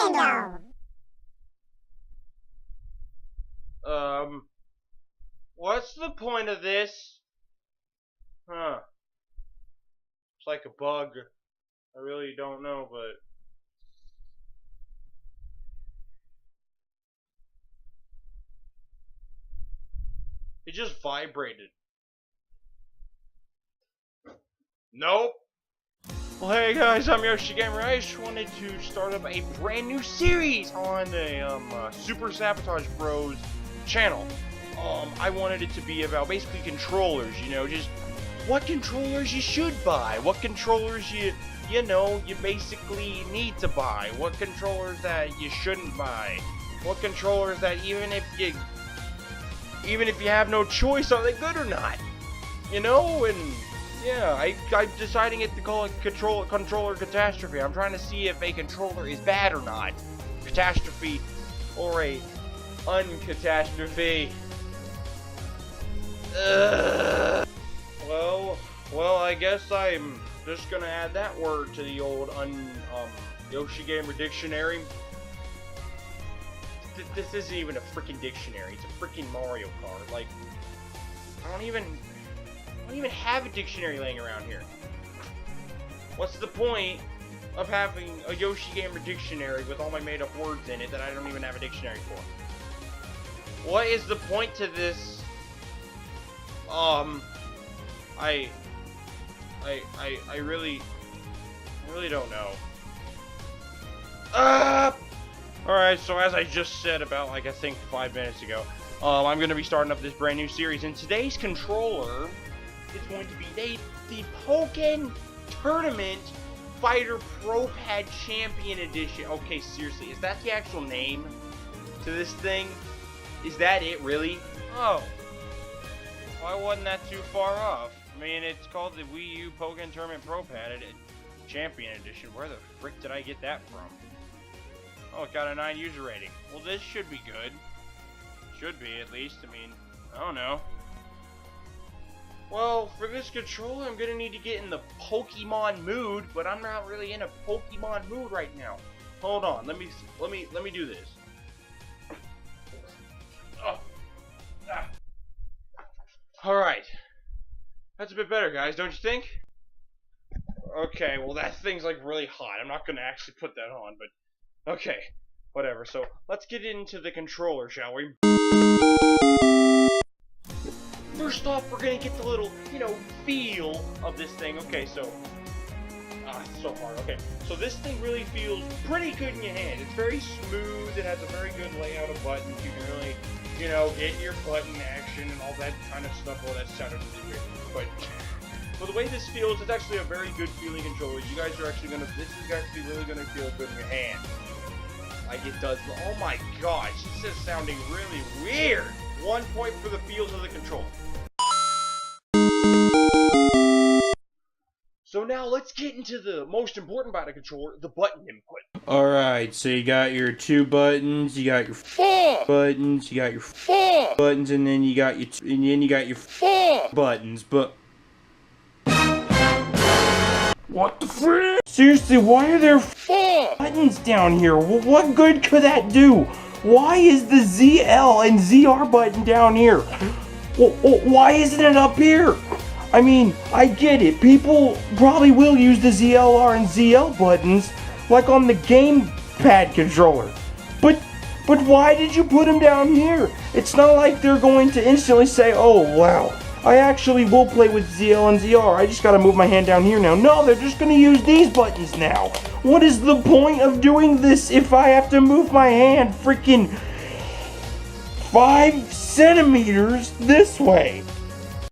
Nintendo. What's the point of this? Huh. It's like a bug. I really don't know, but... It just vibrated. Nope. Well, hey guys, I'm Yoshi Gamer. I just wanted to start up a brand new series on the SuperSabotageBros channel. I wanted it to be about basically controllers, you know, just what controllers you should buy, what controllers you basically need to buy, what controllers that you shouldn't buy, what controllers that even if you have no choice, are they good or not? You know, and yeah, I'm deciding to call it controller Catastrophe. I'm trying to see if a controller is bad or not. Catastrophe or a uncatastrophe. Well, I guess I'm just gonna add that word to the old Yoshi Gamer dictionary. This isn't even a freaking dictionary. It's a freaking Mario Kart. Like, I don't even have a dictionary laying around here. What's the point of having a Yoshi Gamer dictionary with all my made-up words in it that I don't even have a dictionary for? What is the point to this? I really don't know. Alright, so as I just said about, like, I think 5 minutes ago, I'm going to be starting up this brand new series, and today's controller is going to be the Pokken Tonament Fighter Pro Pad Champion Edition. Okay, seriously, is that the actual name to this thing? Is that it, really? Oh. Why wasn't that too far off? I mean, it's called the Wii U Pokken Tournament Pro Pad Champion Edition. Where the frick did I get that from? Oh, it got a 9 user rating. Well, this should be good. Should be, at least. I mean, I don't know. Well, for this controller, I'm gonna need to get in the Pokemon mood, but I'm not really in a Pokemon mood right now. Hold on, let me do this. Oh. Ah. All right, that's a bit better, guys, don't you think? Okay, well that thing's like really hot. I'm not gonna actually put that on, but okay, whatever. So let's get into the controller, shall we? First off, we're gonna get the little, feel of this thing. Okay, so, it's so hard. Okay, so this thing really feels pretty good in your hand. It's very smooth. It has a very good layout of buttons. You can really, get your button action and all that kind of stuff. Well, that sounded really weird, but the way this feels, it's actually a very good feeling controller. You guys are actually this is actually really gonna feel good in your hand. Like it does. Oh my gosh, this is sounding really weird. 1 point for the feels of the controller. So now let's get into the most important part of the controller, the button input. Alright, so you got your 2 buttons, you got your 4 buttons, you got your 4 buttons, and then you got your 4 buttons, but what the frick? Seriously, why are there 4 buttons down here? What good could that do? Why is the ZL and ZR button down here? Why isn't it up here? I mean, I get it. People probably will use the ZLR and ZL buttons like on the gamepad controller. But why did you put them down here? It's not like they're going to instantly say, oh wow, I actually will play with ZL and ZR. I just gotta move my hand down here now. No, they're just gonna use these buttons now. What is the point of doing this if I have to move my hand freaking 5 centimeters this way?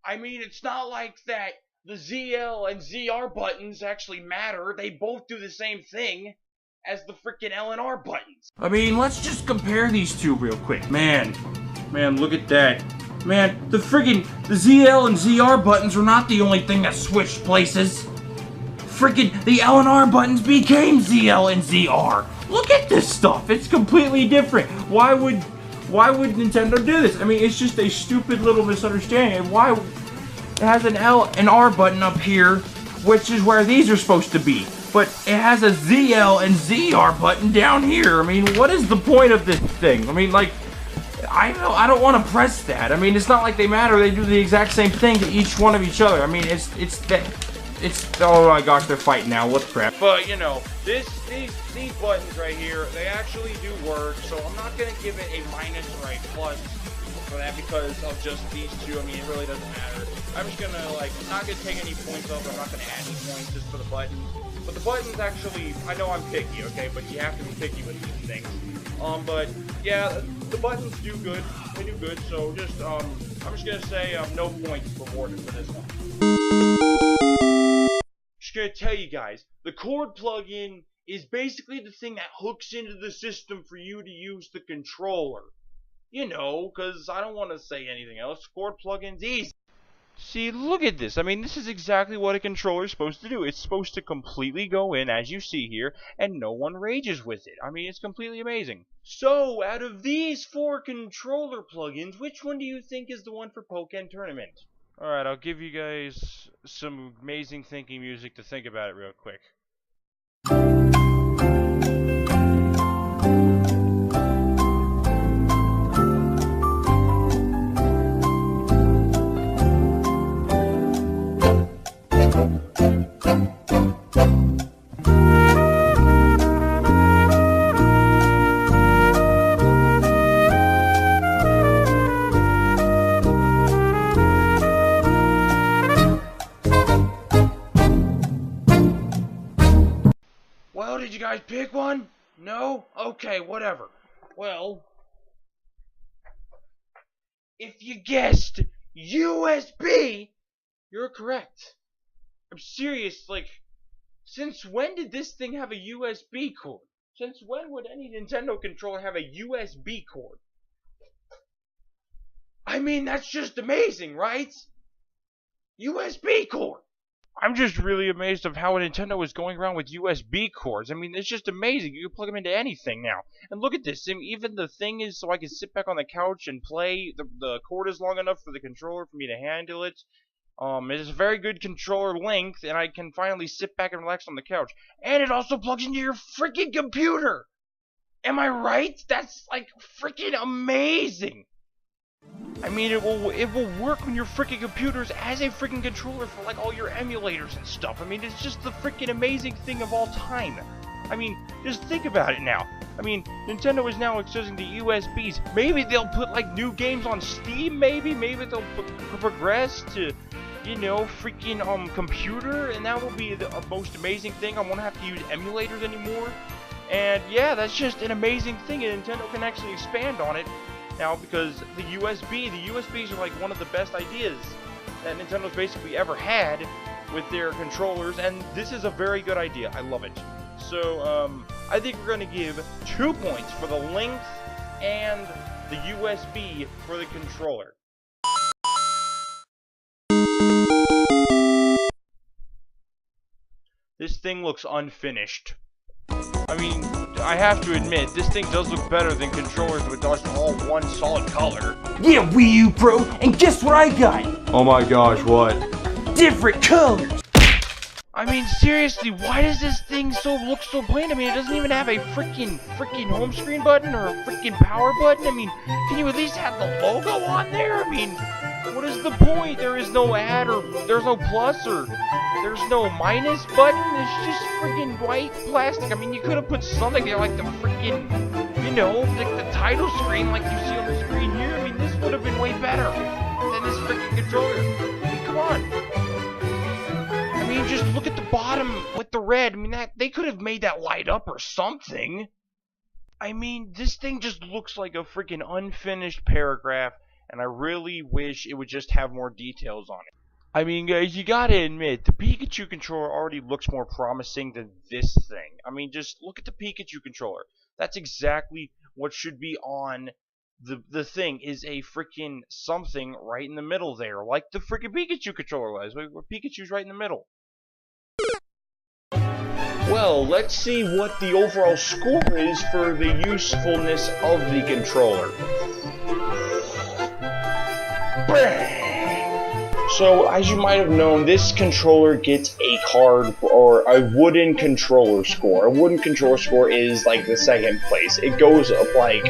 I mean, it's not like that the ZL and ZR buttons actually matter. They both do the same thing as the freaking L and R buttons. I mean, let's just compare these two real quick. Man, look at that. Man, the ZL and ZR buttons are not the only thing that switched places. The L and R buttons became ZL and ZR. Look at this stuff. It's completely different. Why would Nintendo do this? I mean, it's just a stupid little misunderstanding. Why it has an L and R button up here, which is where these are supposed to be. but it has a ZL and ZR button down here. I mean, what is the point of this thing? I mean, like, I don't want to press that. I mean, it's not like they matter. They do the exact same thing to each one of each other. I mean, it's oh my gosh, they're fighting now. What the crap? But you know, these buttons right here, they actually do work. So I'm not gonna give it a minus or a plus for that because of just these two. I mean, it really doesn't matter. I'm just gonna I'm not gonna take any points off. I'm not gonna add any points just for the buttons. But the buttons actually, I know I'm picky, okay, but you have to be picky with these things. But yeah, the buttons do good. They do good. So just I'm just gonna say no points rewarded for this one. Just gonna tell you guys, the cord plugin is basically the thing that hooks into the system for you to use the controller. You know, because I don't want to say anything else. Cord plugin's easy. See, look at this. I mean, this is exactly what a controller is supposed to do. It's supposed to completely go in, as you see here, and no one rages with it. I mean, it's completely amazing. So, out of these 4 controller plugins, which one do you think is the one for Pokken Tournament? Alright, I'll give you guys some amazing thinking music to think about it real quick. Well, did you guys pick one? No? Okay, whatever. Well, if you guessed USB, you're correct. I'm serious, like, since when did this thing have a USB cord? Since when would any Nintendo controller have a USB cord? I mean, that's just amazing, right? USB cord! I'm just really amazed of how Nintendo is going around with USB cords. I mean, it's just amazing. You can plug them into anything now. And look at this. I mean, even the thing is so I can sit back on the couch and play. The cord is long enough for the controller for me to handle it. It is a very good controller length, and I can finally sit back and relax on the couch. And it also plugs into your freaking computer. Am I right? That's like freaking amazing. I mean, it will work on your freaking computers as a freaking controller for like all your emulators and stuff. I mean, it's just the freaking amazing thing of all time. I mean, just think about it now. I mean, Nintendo is now accessing the USBs. Maybe they'll put like new games on Steam. Maybe they'll progress to, you know, freaking computer, and that will be the most amazing thing. I won't have to use emulators anymore. And yeah, that's just an amazing thing, and Nintendo can actually expand on it now because the USBs are like one of the best ideas that Nintendo's basically ever had with their controllers, and this is a very good idea. I love it. So I think we're going to give 2 points for the length and the USB for the controller. This thing looks unfinished. I mean, I have to admit, this thing does look better than controllers with just all one solid color. Yeah, Wii U Pro, and guess what I got? Oh my gosh, what? Different colors! I mean, seriously, why does this thing look so bland? I mean, it doesn't even have a freaking home screen button or a freaking power button. I mean, can you at least have the logo on there? I mean, what is the point? There is no add, or there's no plus, or there's no minus button. It's just freaking white plastic. I mean, you could have put something there like the freaking, you know, like the title screen like you see on the screen here. I mean, this would have been way better than this freaking controller. I mean, come on. I mean, just look at the bottom with the red. I mean, they could have made that light up or something. I mean, this thing just looks like a freaking unfinished paragraph, and I really wish it would just have more details on it. I mean, guys, you gotta admit, the Pikachu controller already looks more promising than this thing. I mean, just look at the Pikachu controller. That's exactly what should be on the thing, is a freaking something right in the middle there, like the freaking Pikachu controller was, where Pikachu's right in the middle. Well, let's see what the overall score is for the usefulness of the controller. So, as you might have known, this controller gets a card or a wooden controller score. A wooden controller score is like the second place. It goes up like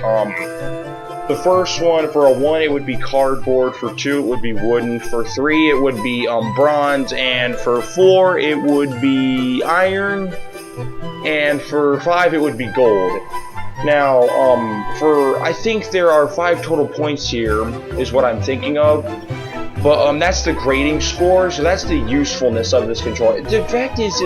the first one, for a 1 it would be cardboard, for 2 it would be wooden, for 3 it would be bronze, and for 4 it would be iron, and for 5 it would be gold. Now, I think there are 5 total points here, is what I'm thinking of. But that's the grading score, so that's the usefulness of this controller. The fact is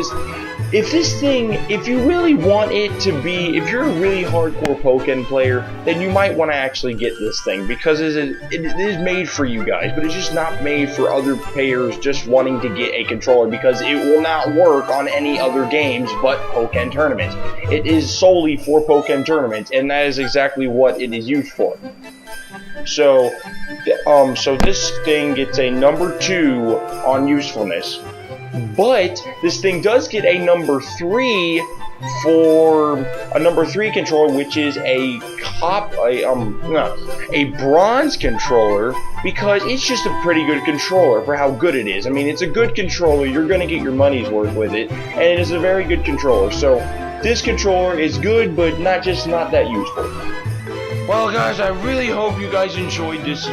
if you really want it to be, if you're a really hardcore Pokken player, then you might want to actually get this thing, because it is made for you guys, but it's just not made for other players just wanting to get a controller, because it will not work on any other games but Pokken Tournament. It is solely for Pokken Tournament, and that is exactly what it is used for. So this thing gets a number 2 on usefulness, but this thing does get a number 3 for a number 3 controller, which is a bronze controller, because it's just a pretty good controller for how good it is. I mean, it's a good controller. You're gonna get your money's worth with it, and it is a very good controller. So this controller is good, but not that useful. Well, guys, I really hope you guys enjoyed this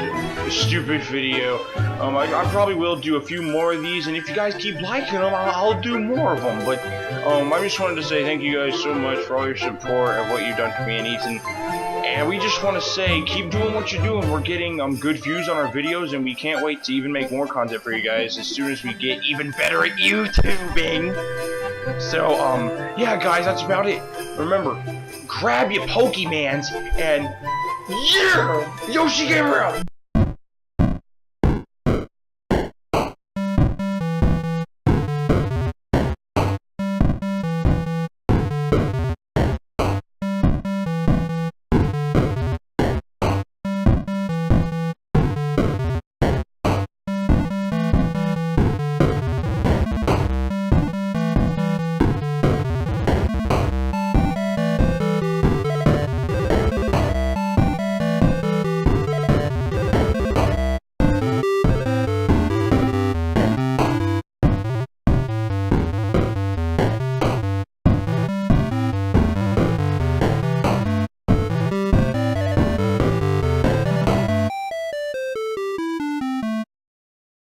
stupid video. I probably will do a few more of these, and if you guys keep liking them, I'll do more of them. But I just wanted to say thank you guys so much for all your support and what you've done for me and Ethan. And we just want to say, keep doing what you're doing. We're getting good views on our videos, and we can't wait to even make more content for you guys as soon as we get even better at YouTubing. So, yeah, guys, that's about it. Remember, grab your Pokemans, and yeah, Yoshi Gamer out!